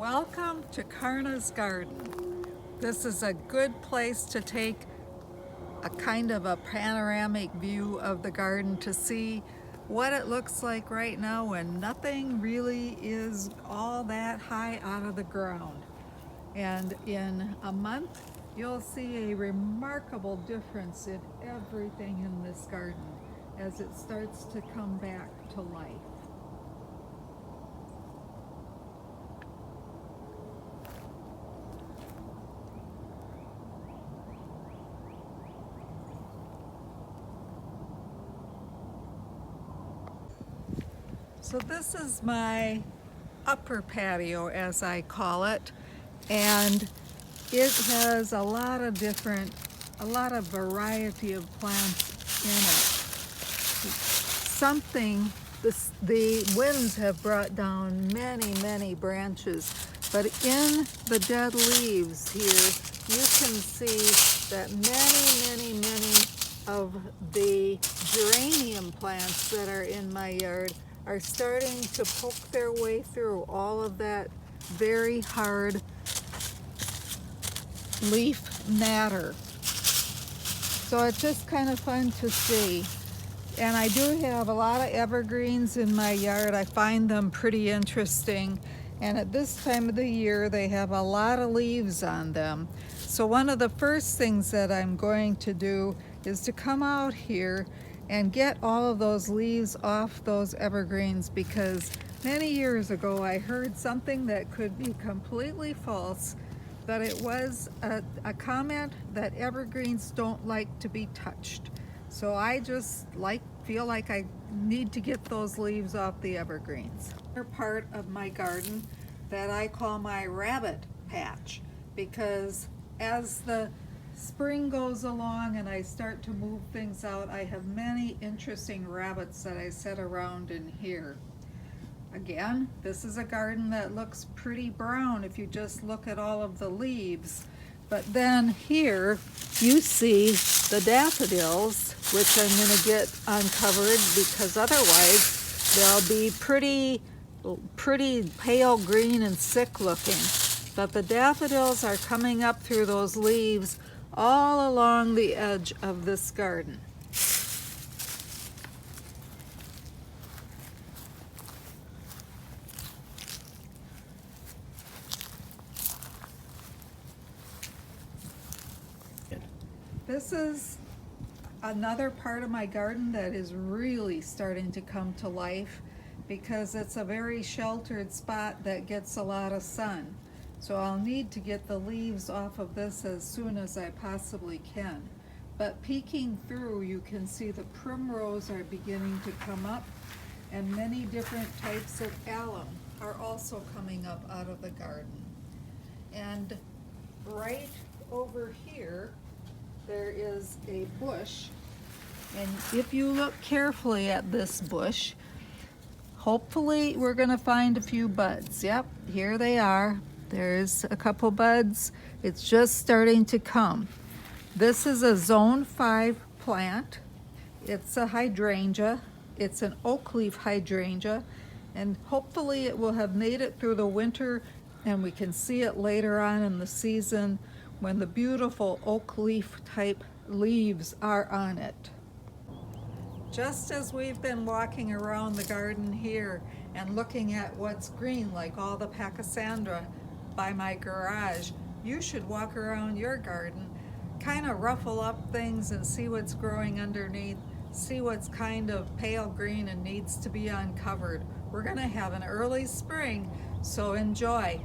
Welcome to Karna's garden. This is a good place to take a kind of a panoramic view of the garden to see what it looks like right now when nothing really is all that high out of the ground. And in a month, you'll see a remarkable difference in everything in this garden as it starts to come back to life. So this is my upper patio, as I call it, and it has a lot of variety of plants in it. The winds have brought down many branches, but in the dead leaves here, you can see that many of the geranium plants that are in my yard are starting to poke their way through all of that very hard leaf matter. So it's just kind of fun to see. And I do have a lot of evergreens in my yard. I find them pretty interesting. And at this time of the year, they have a lot of leaves on them. So one of the first things that I'm going to do is to come out here and get all of those leaves off those evergreens, because many years ago I heard something that could be completely false, but it was a comment that evergreens don't like to be touched. So I just feel like I need to get those leaves off the evergreens. Another part of my garden that I call my rabbit patch, because as the spring goes along and I start to move things out, I have many interesting rabbits that I set around in here. Again, this is a garden that looks pretty brown if you just look at all of the leaves. But then here you see the daffodils, which I'm going to get uncovered because otherwise they'll be pretty pale green and sick looking. But the daffodils are coming up through those leaves all along the edge of this garden. This is another part of my garden that is really starting to come to life, because it's a very sheltered spot that gets a lot of sun. So I'll need to get the leaves off of this as soon as I possibly can. But peeking through, you can see the primrose are beginning to come up, and many different types of alum are also coming up out of the garden. And right over here, there is a bush, and if you look carefully at this bush, hopefully we're going to find a few buds. Yep, here they are. There's a couple buds. It's just starting to come. This is a Zone 5 plant. It's a hydrangea. It's an oak leaf hydrangea, and hopefully it will have made it through the winter and we can see it later on in the season when the beautiful oak leaf type leaves are on it. Just as we've been walking around the garden here and looking at what's green, like all the pachysandra by my garage, you should walk around your garden, kind of ruffle up things and see what's growing underneath, see what's kind of pale green and needs to be uncovered. We're going to have an early spring, so enjoy.